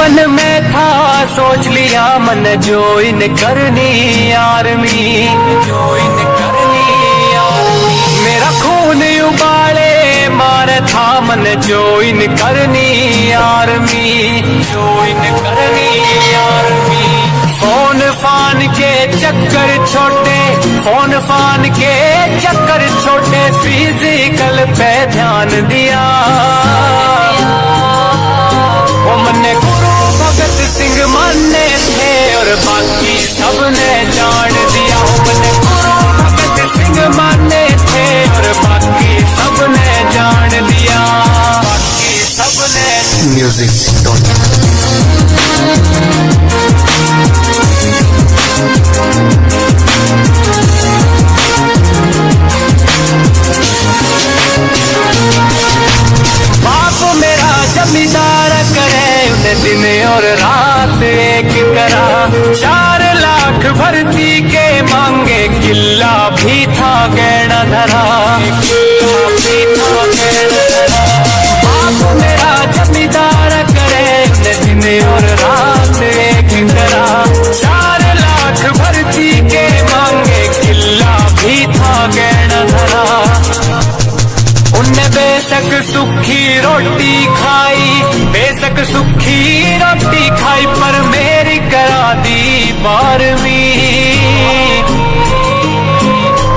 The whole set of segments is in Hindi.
बचपन में था सोच लिया मन ज्वाइन करनी आर्मी, ज्वाइन करनी आर्मी। मेरा खून उबाले मार था मन ज्वाइन करनी आर्मी, ज्वाइन करनी आर्मी। फोन फान के चक्कर छोटे, फोन फान के चक्कर छोटे, फिजिकल पे ध्यान दिया। वो मन्ने गुरु भगत सिंह माने थे और बाकी सबने जान दिया। वो मन्ने गुरु भगत सिंह माने थे और बाकी सबने जान दिया, बाकी सबने। म्यूजिक बाप मेरा जमींदार करे उन्हें दिन और रात एक करा। 4 लाख भर्ती के मांगे, किला भी था गहना धरा, किला भी था गहना धरा। बाप मेरा जमींदार करे उन्हें दिन और रात एक करा। 4 लाख भर्ती के मांगे, किला भी था गहना धरा। उनने बेशक सुखी रोटी खाई, बेशक सुखी रोटी खाई, पर मेरी करा दी 12वीं।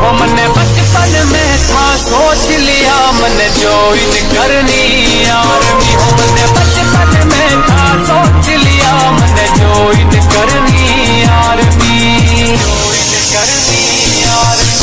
वो मैंने बचपन में था सोच लिया मन ज्वाइन करनी आर्मी। वो मैंने बचपन में था सोच लिया मन ज्वाइन करनी आर्मी, ज्वाइन करनी आर्मी।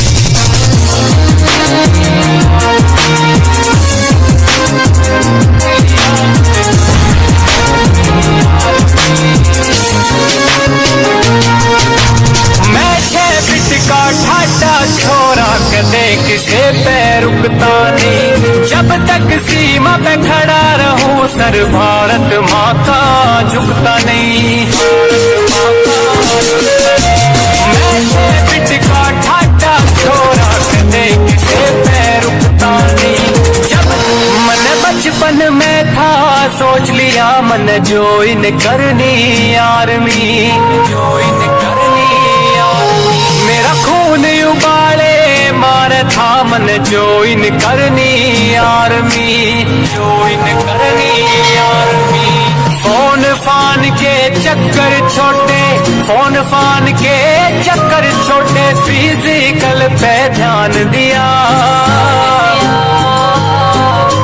मैं 6 फीट का ठाटा छोरा, कदे किसे पे रुकता नहीं। जब तक सीमा पे खड़ा रहूं, सर भारत माँ का झुकता नहीं। मैं 6 फीट का ठाटा छोरा, कदे किसे पे रुकता नहीं। जब मन बचपन में था सोच लिया मन ज्वाइन करनी आर्मी, ज्वाइन करनी आर्मी। मेरा खून उबाले मार था मन ज्वाइन करनी आर्मी, ज्वाइन करनी आर्मी। फोन फान के चक्कर छोटे, फोन फान के चक्कर छोटे, फिजिकल पे ध्यान दिया।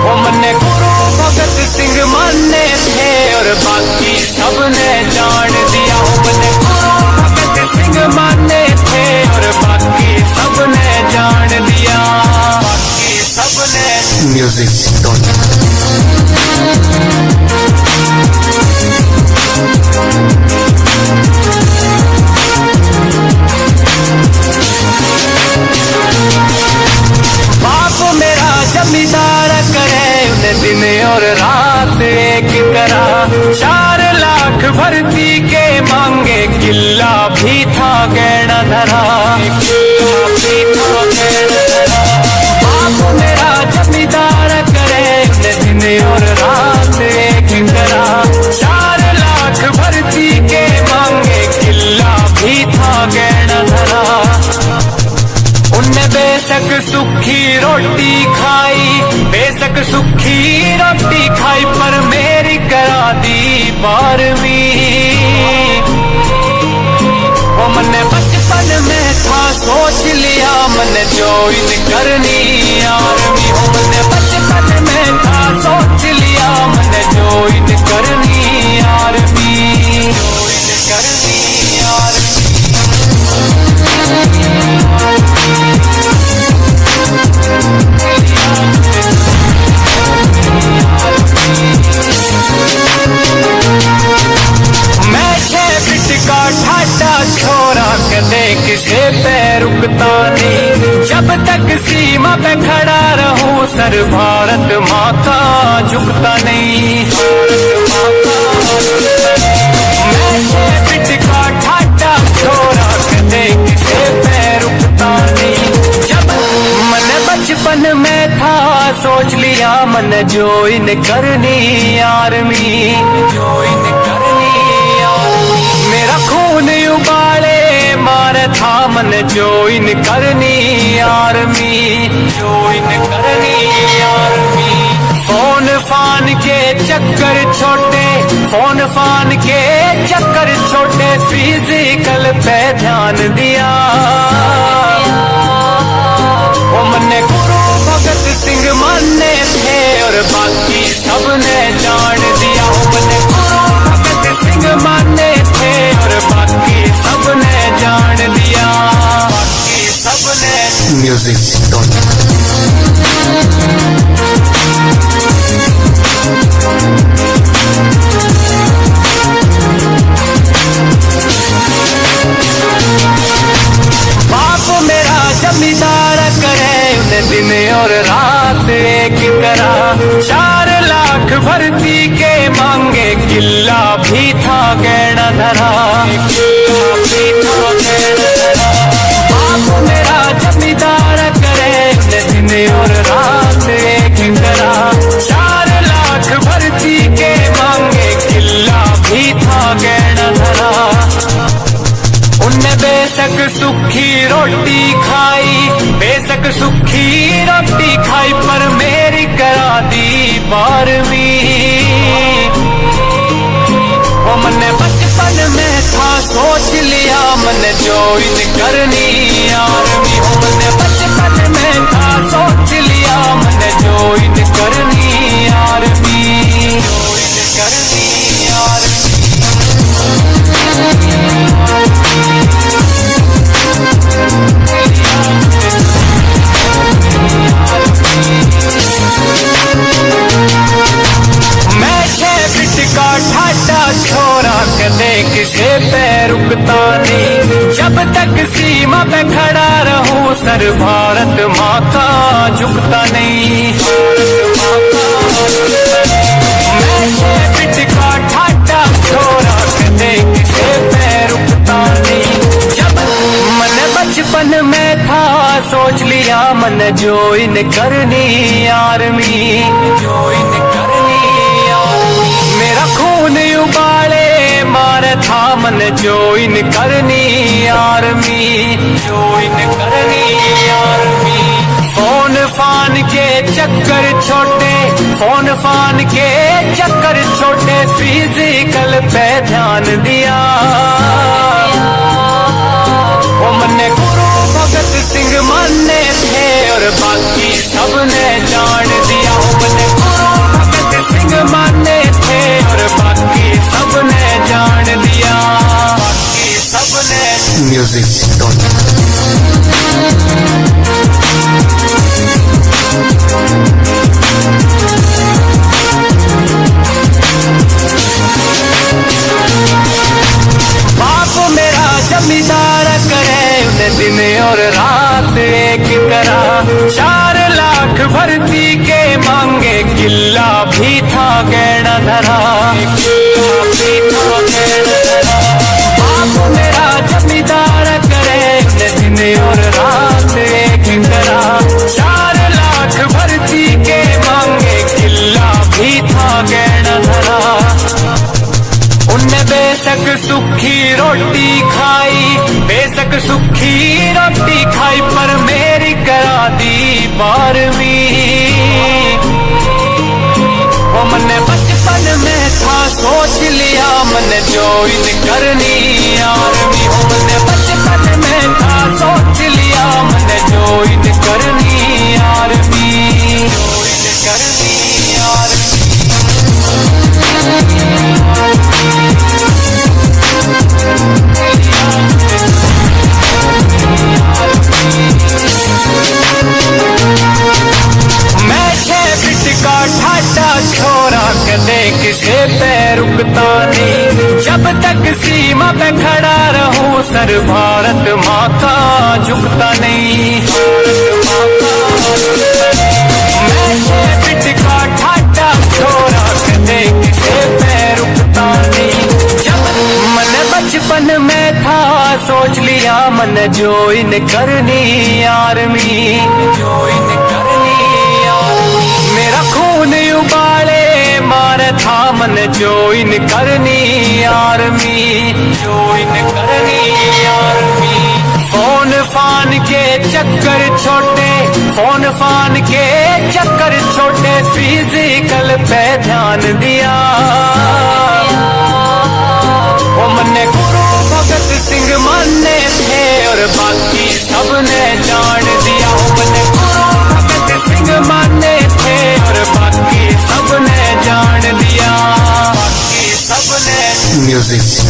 वो मन्ने गुरु भगत सिंह माने थे और बाकी सबने जान दिया। वो मन्ने गुरु भगत सिंह माने थे और बाकी सबने जान दिया, बाकी सबने। म्यूजिक बाप मेरा जमींदार करे उन्हें दिन और रात एक करा। 4 लाख भर्ती के मांगे, किला भी था गहना धरा, किला भी था गहना धरा। बाप मेरा जमींदार करे उन्हें दिन और रात एक करा। 4 लाख भर्ती के मांगे, किला भी था गहना धरा। उनने बेशक सुखी रोटी खाई, बेशक सुखी रोटी खाई, पर मेरी करा दी 12वीं। वो मैंने बचपन में था सोच लिया मन ज्वाइन करनी आर्मी। वो मैंने बचपन में था सोच लिया मन ज्वाइन करनी आर्मी, ज्वाइन करनी आर्मी। मैं 6 फीट का ठाटा छोरा, कदे किसे पे रुकता नहीं। जब तक सीमा पे खड़ा रहूं, सर भारत माँ का झुकता नहीं। मैं 6 फीट का ठाटा छोरा, कदे किसे पे रुकता नहीं। जब मन बचपन में था सोच लिया मन ज्वाइन करनी आर्मी, ज्वाइन करनी मन ज्वाइन करनी आर्मी, ज्वाइन करनी आर्मी। फोन फान के चक्कर छोटे, फोन फान के चक्कर छोटे, फिजिकल पे ध्यान दिया। वो मन्ने गुरु भगत सिंह माने थे और बाकी सबने जान दिया। वो मन्ने गुरु भगत सिंह माने थे और बाकी सबने जान दिया, बाकी सबने। म्यूजिक बाप मेरा जमींदार करे, उन्हें दिन और रात एक करा। 4 लाख भर्ती के मांगे, किला भी था गहना धरा, किला भी था गहना धरा। बाप मेरा जमींदार करे, उन्हें दिन और रात एक करा। 4 लाख भर्ती के मांगे, किला भी था गहना धरा। उनने बेशक सुखी रोटी खाई, बेशक सुखी रोटी खाई, पर मेरी करा दी 12वीं। वो मैंने बचपन में था सोच लिया, मैंने ज्वाइन करनी आर्मी। वो मैंने बचपन में था सोच लिया, मैंने ज्वाइन करनी आर्मी, ज्वाइन करनी आर्मी। मैं 6 फीट का ठाटा छोरा, कदे किसे पे रुकता नहीं। जब तक सीमा पे खड़ा रहूं, सर भारत माँ का झुकता नहीं, भारत माँ का झुकता नहीं। मैं 6 फीट का ठाटा छोरा, कदे किसे पे रुकता नहीं। जब मन बचपन में था सोच लिया, मन ज्वाइन करनी आर्मी, ज्वाइन करनी आर्मी। मेरा खून उबाले मार था, मन ज्वाइन करनी आर्मी, ज्वाइन करनी आर्मी। फोन फान के चक्कर छोटे, फोन फान के चक्कर छोटे, फिजिकल पे ध्यान दिया। वो मन्ने गुरु भगत सिंह माने थे और बाकी सबने जान दिया। वो मन्ने गुरु भगत सिंह माने थे और बाकी सबने जान दिया, बाकी सबने। म्यूजिक बाप मेरा जमींदार करे, उन्हें दिन और रात एक करा। 4 लाख भर्ती के मांगे, किला भी था गहना धरा, किला भी था गहना धरा। बाप मेरा जमींदार करे, उन्हें दिन और रात एक करा। 4 लाख भर्ती के मांगे, किला भी था गहना धरा। उनने बेशक सुखी रोटी खाई, बेशक सुखी रोटी खाई, पर मेरी करा दी 12वीं। वो मैंने बचपन में था सोच लिया, मैंने ज्वाइन करनी आर्मी। वो मैंने बचपन में था सोच लिया, मैंने ज्वाइन करनी आर्मी, ज्वाइन करनी आर्मी। मैं 6 फीट का ठाटा छोरा, कदे किसे पे रुकता नहीं। जब तक सीमा पे खड़ा रहूं, सर भारत माँ का झुकता नहीं, भारत माँ का झुकता नहीं। मैं 6 फीट का ठाटा छोरा, कदे किसे पे रुकता नहीं। जब मन बचपन में था सोच लिया, मन ज्वाइन करनी आर्मी, ज्वाइन करनी आर्मी। मेरा खून उबाले मार था, मन ज्वाइन करनी आर्मी, ज्वाइन करनी आर्मी। फोन फान के चक्कर छोटे, फोन फान के चक्कर छोटे, फिजिकल पे ध्यान दिया। वो मन्ने गुरु भगत सिंह माने थे और बाकी सबने जान दिया। वो मन्ने गुरु भगत सिंह माने थे और बाकी सबने जान दिया, बाकी सबने। म्यूजिक